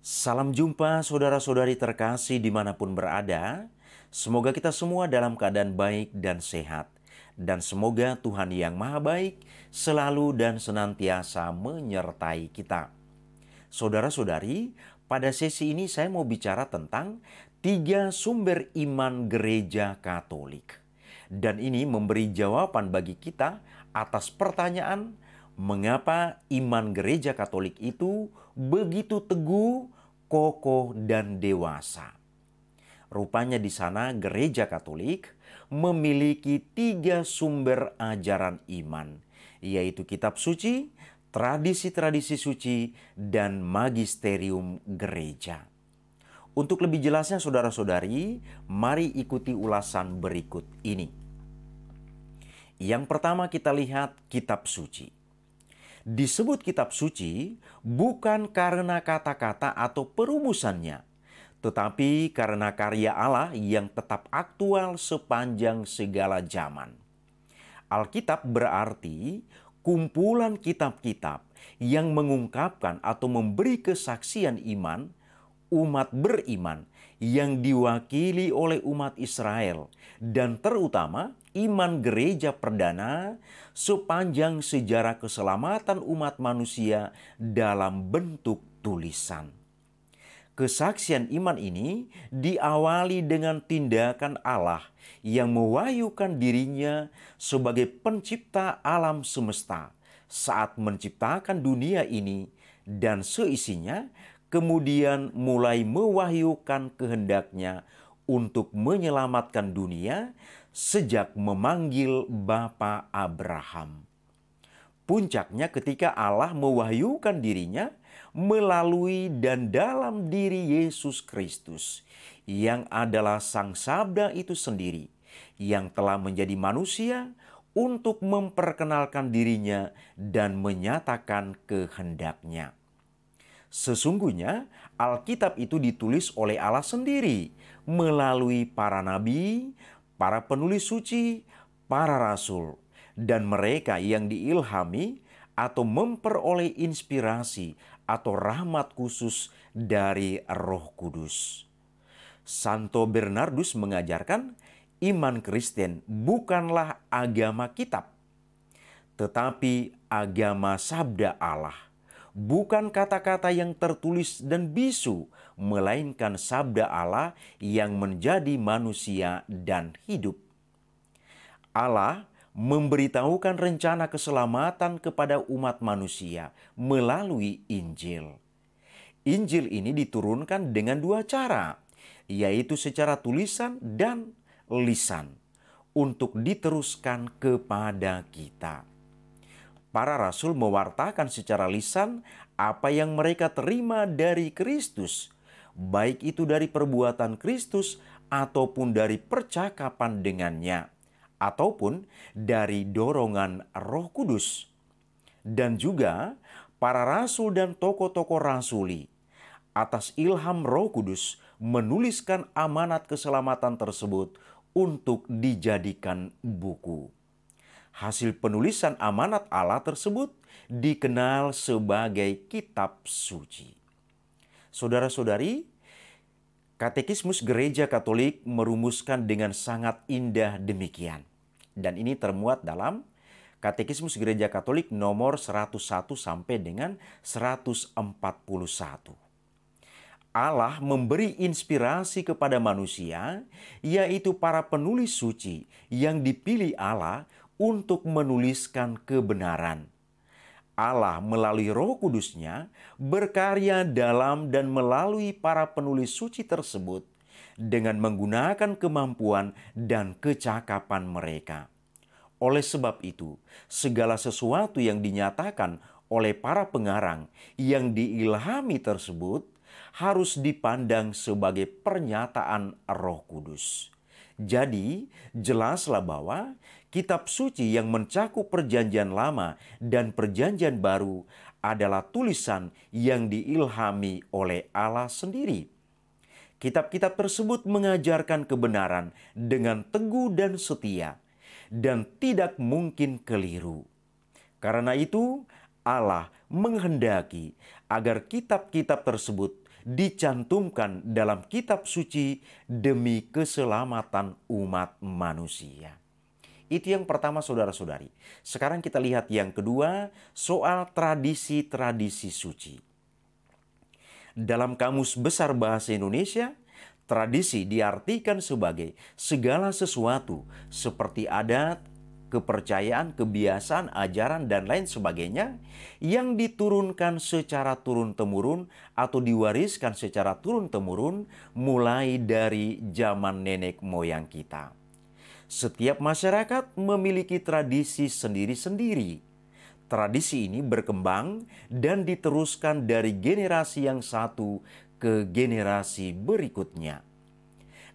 Salam jumpa saudara-saudari terkasih dimanapun berada. Semoga kita semua dalam keadaan baik dan sehat. Dan semoga Tuhan yang Maha Baik selalu dan senantiasa menyertai kita. Saudara-saudari, pada sesi ini saya mau bicara tentang 3 sumber iman gereja Katolik. Dan ini memberi jawaban bagi kita atas pertanyaan mengapa iman gereja Katolik itu begitu teguh, kokoh, dan dewasa. Rupanya di sana gereja Katolik memiliki 3 sumber ajaran iman, yaitu kitab suci, tradisi-tradisi suci, dan magisterium gereja. Untuk lebih jelasnya saudara-saudari, mari ikuti ulasan berikut ini. Yang pertama kita lihat kitab suci. Disebut kitab suci bukan karena kata-kata atau perumusannya, tetapi karena karya Allah yang tetap aktual sepanjang segala zaman. Alkitab berarti kumpulan kitab-kitab yang mengungkapkan atau memberi kesaksian iman umat beriman yang diwakili oleh umat Israel dan terutama iman gereja perdana sepanjang sejarah keselamatan umat manusia dalam bentuk tulisan. Kesaksian iman ini diawali dengan tindakan Allah yang mewahyukan dirinya sebagai pencipta alam semesta saat menciptakan dunia ini dan seisinya, kemudian mulai mewahyukan kehendaknya untuk menyelamatkan dunia sejak memanggil Bapa Abraham. Puncaknya ketika Allah mewahyukan dirinya melalui dan dalam diri Yesus Kristus yang adalah Sang Sabda itu sendiri yang telah menjadi manusia untuk memperkenalkan dirinya dan menyatakan kehendaknya. Sesungguhnya Alkitab itu ditulis oleh Allah sendiri melalui para nabi, para penulis suci, para rasul, dan mereka yang diilhami atau memperoleh inspirasi atau rahmat khusus dari Roh Kudus. Santo Bernardus mengajarkan iman Kristen bukanlah agama kitab, tetapi agama sabda Allah. Bukan kata-kata yang tertulis dan bisu, melainkan sabda Allah yang menjadi manusia dan hidup. Allah memberitahukan rencana keselamatan kepada umat manusia melalui Injil. Injil ini diturunkan dengan 2 cara, yaitu secara tulisan dan lisan, untuk diteruskan kepada kita. Para rasul mewartakan secara lisan apa yang mereka terima dari Kristus, baik itu dari perbuatan Kristus ataupun dari percakapan dengannya, ataupun dari dorongan Roh Kudus. Dan juga para rasul dan tokoh-tokoh rasuli atas ilham Roh Kudus menuliskan amanat keselamatan tersebut untuk dijadikan buku. Hasil penulisan amanat Allah tersebut dikenal sebagai kitab suci. Saudara-saudari, Katekismus Gereja Katolik merumuskan dengan sangat indah demikian. Dan ini termuat dalam Katekismus Gereja Katolik nomor 101 sampai dengan 141. Allah memberi inspirasi kepada manusia, yaitu para penulis suci yang dipilih Allah untuk menuliskan kebenaran. Allah melalui Roh Kudusnya berkarya dalam dan melalui para penulis suci tersebut dengan menggunakan kemampuan dan kecakapan mereka. Oleh sebab itu, segala sesuatu yang dinyatakan oleh para pengarang yang diilhami tersebut harus dipandang sebagai pernyataan Roh Kudus. Jadi, jelaslah bahwa kitab suci yang mencakup Perjanjian Lama dan Perjanjian Baru adalah tulisan yang diilhami oleh Allah sendiri. Kitab-kitab tersebut mengajarkan kebenaran dengan teguh dan setia, dan tidak mungkin keliru. Karena itu, Allah menghendaki agar kitab-kitab tersebut dicantumkan dalam kitab suci demi keselamatan umat manusia. Itu yang pertama, saudara-saudari. Sekarang kita lihat yang kedua, soal tradisi-tradisi suci. Dalam Kamus Besar Bahasa Indonesia, tradisi diartikan sebagai segala sesuatu seperti adat, kepercayaan, kebiasaan, ajaran, dan lain sebagainya yang diturunkan secara turun-temurun atau diwariskan secara turun-temurun mulai dari zaman nenek moyang kita. Setiap masyarakat memiliki tradisi sendiri-sendiri. Tradisi ini berkembang dan diteruskan dari generasi yang satu ke generasi berikutnya.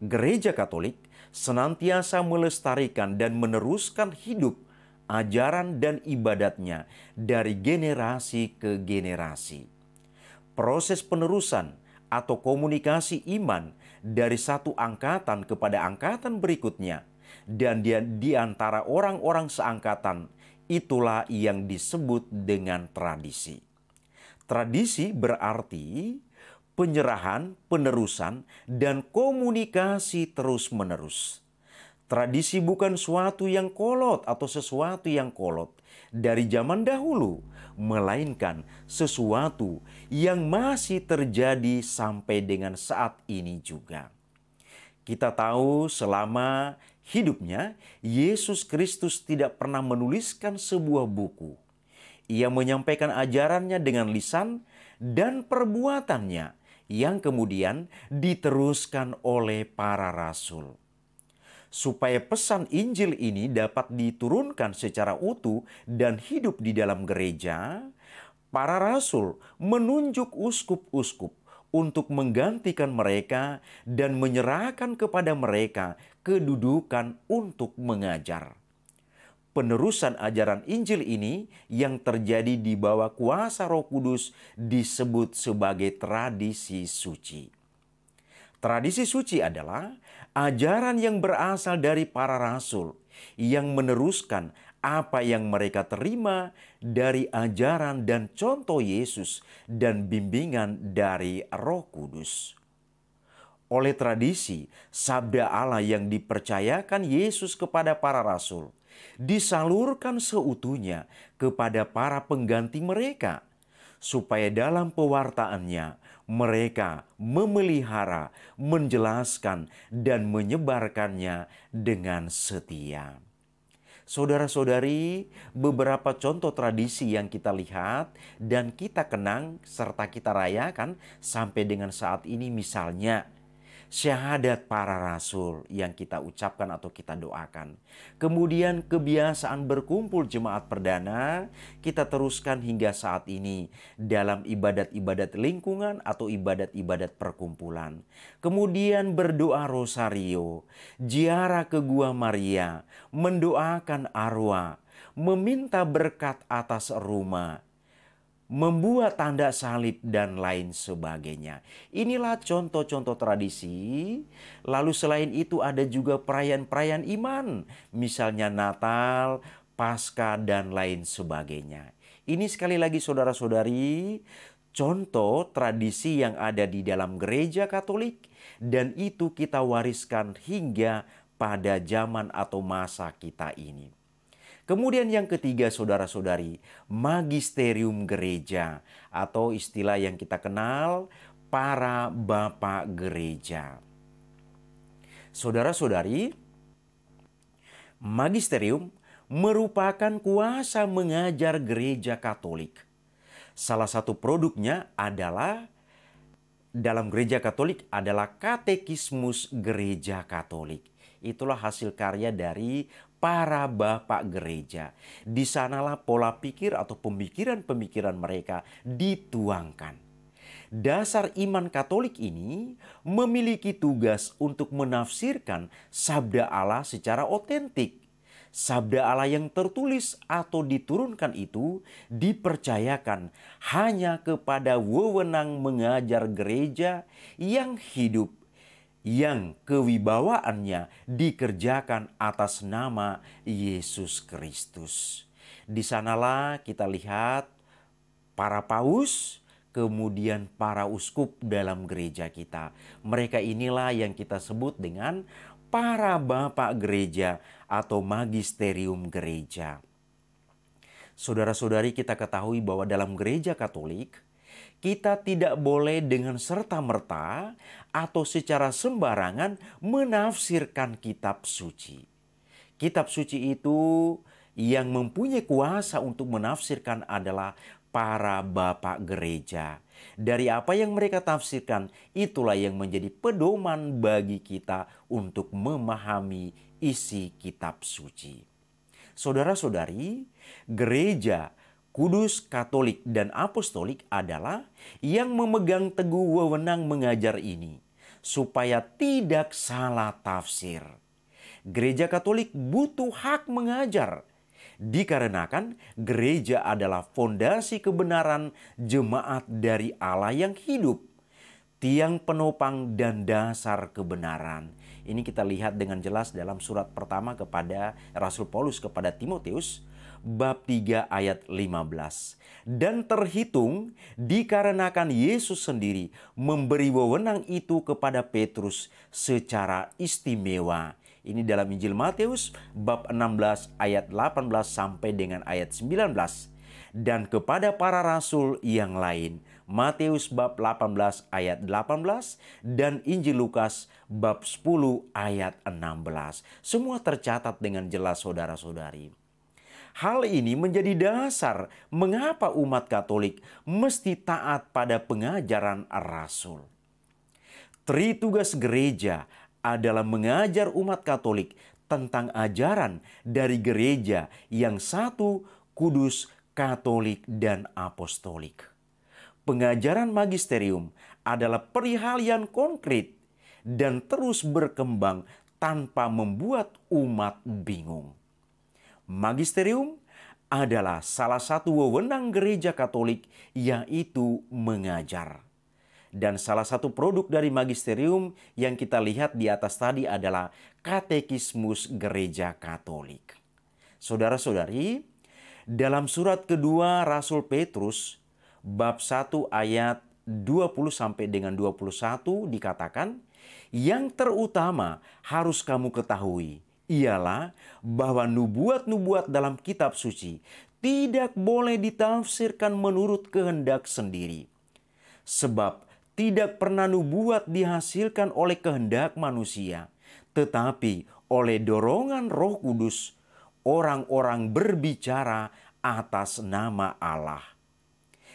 Gereja Katolik senantiasa melestarikan dan meneruskan hidup, ajaran dan ibadatnya dari generasi ke generasi. Proses penerusan atau komunikasi iman dari satu angkatan kepada angkatan berikutnya dan di antara orang-orang seangkatan, itulah yang disebut dengan tradisi. Tradisi berarti penyerahan, penerusan, dan komunikasi terus-menerus. Tradisi bukan suatu yang kolot atau sesuatu yang kolot dari zaman dahulu, melainkan sesuatu yang masih terjadi sampai dengan saat ini juga. Kita tahu selama hidupnya, Yesus Kristus tidak pernah menuliskan sebuah buku. Ia menyampaikan ajarannya dengan lisan dan perbuatannya yang kemudian diteruskan oleh para rasul. Supaya pesan Injil ini dapat diturunkan secara utuh dan hidup di dalam gereja, para rasul menunjuk uskup-uskup untuk menggantikan mereka dan menyerahkan kepada mereka kedudukan untuk mengajar. Penerusan ajaran Injil ini yang terjadi di bawah kuasa Roh Kudus disebut sebagai tradisi suci. Tradisi suci adalah ajaran yang berasal dari para rasul yang meneruskan apa yang mereka terima dari ajaran dan contoh Yesus dan bimbingan dari Roh Kudus. Oleh tradisi, sabda Allah yang dipercayakan Yesus kepada para rasul disalurkan seutuhnya kepada para pengganti mereka, supaya dalam pewartaannya mereka memelihara, menjelaskan, dan menyebarkannya dengan setia. Saudara-saudari, beberapa contoh tradisi yang kita lihat dan kita kenang serta kita rayakan sampai dengan saat ini, misalnya syahadat para rasul yang kita ucapkan atau kita doakan. Kemudian kebiasaan berkumpul jemaat perdana kita teruskan hingga saat ini dalam ibadat-ibadat lingkungan atau ibadat-ibadat perkumpulan. Kemudian berdoa rosario, ziarah ke Gua Maria, mendoakan arwah, meminta berkat atas rumah, membuat tanda salib, dan lain sebagainya. Inilah contoh-contoh tradisi. Lalu selain itu ada juga perayaan-perayaan iman. Misalnya Natal, Paskah, dan lain sebagainya. Ini sekali lagi saudara-saudari, contoh tradisi yang ada di dalam gereja Katolik. Dan itu kita wariskan hingga pada zaman atau masa kita ini. Kemudian yang ketiga saudara-saudari, magisterium gereja atau istilah yang kita kenal para bapak gereja. Saudara-saudari, magisterium merupakan kuasa mengajar gereja Katolik. Salah satu produknya adalah dalam gereja Katolik adalah katekismus gereja Katolik. Itulah hasil karya dari para bapak gereja. Di sanalah pola pikir atau pemikiran-pemikiran mereka dituangkan. Dasar iman Katolik ini memiliki tugas untuk menafsirkan sabda Allah secara otentik. Sabda Allah yang tertulis atau diturunkan itu dipercayakan hanya kepada wewenang mengajar gereja yang hidup, yang kewibawaannya dikerjakan atas nama Yesus Kristus. Di sanalah kita lihat para paus, kemudian para uskup dalam gereja kita. Mereka inilah yang kita sebut dengan para bapak gereja atau magisterium gereja. Saudara-saudari, kita ketahui bahwa dalam gereja Katolik, kita tidak boleh dengan serta-merta atau secara sembarangan menafsirkan kitab suci. Kitab suci itu yang mempunyai kuasa untuk menafsirkan adalah para bapak gereja. Dari apa yang mereka tafsirkan, itulah yang menjadi pedoman bagi kita untuk memahami isi kitab suci. Saudara-saudari, gereja Kudus, Katolik, dan Apostolik adalah yang memegang teguh wewenang mengajar ini, supaya tidak salah tafsir. Gereja Katolik butuh hak mengajar, dikarenakan gereja adalah fondasi kebenaran jemaat dari Allah yang hidup, tiang penopang dan dasar kebenaran. Ini kita lihat dengan jelas dalam surat pertama kepada Rasul Paulus kepada Timotius, bab 3 ayat 15. Dan terhitung dikarenakan Yesus sendiri memberi wewenang itu kepada Petrus secara istimewa. Ini dalam Injil Matius bab 16 ayat 18 sampai dengan ayat 19. Dan kepada para rasul yang lain, Matius bab 18 ayat 18 dan Injil Lukas bab 10 ayat 16. Semua tercatat dengan jelas, saudara-saudari. Hal ini menjadi dasar mengapa umat Katolik mesti taat pada pengajaran rasul. Tritugas gereja adalah mengajar umat Katolik tentang ajaran dari gereja yang satu, kudus, Katolik, dan Apostolik. Pengajaran magisterium adalah perihal yang konkret dan terus berkembang tanpa membuat umat bingung. Magisterium adalah salah satu wewenang gereja Katolik, yaitu mengajar. Dan salah satu produk dari magisterium yang kita lihat di atas tadi adalah katekismus gereja Katolik. Saudara-saudari, dalam surat kedua Rasul Petrus, bab 1 ayat 20 sampai dengan 21 dikatakan, yang terutama harus kamu ketahui ialah bahwa nubuat-nubuat dalam kitab suci tidak boleh ditafsirkan menurut kehendak sendiri. Sebab tidak pernah nubuat dihasilkan oleh kehendak manusia, tetapi oleh dorongan Roh Kudus, orang-orang berbicara atas nama Allah.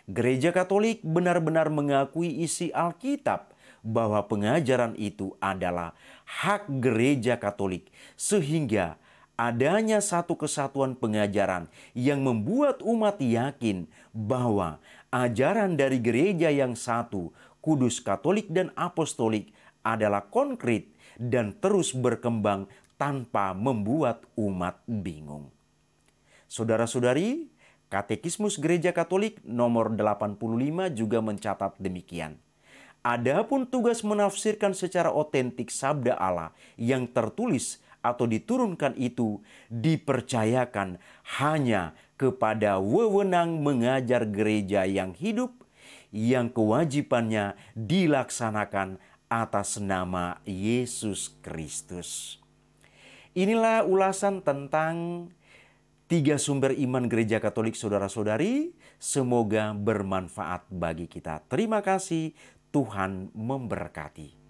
Gereja Katolik benar-benar mengakui isi Alkitab bahwa pengajaran itu adalah hak gereja Katolik, sehingga adanya satu kesatuan pengajaran yang membuat umat yakin bahwa ajaran dari gereja yang satu, kudus, Katolik, dan Apostolik adalah konkret dan terus berkembang tanpa membuat umat bingung. Saudara-saudari, Katekismus Gereja Katolik nomor 85 juga mencatat demikian. Adapun tugas menafsirkan secara otentik sabda Allah yang tertulis atau diturunkan itu dipercayakan hanya kepada wewenang mengajar gereja yang hidup, yang kewajibannya dilaksanakan atas nama Yesus Kristus. Inilah ulasan tentang 3 sumber iman gereja Katolik, saudara-saudari. Semoga bermanfaat bagi kita. Terima kasih. Tuhan memberkati.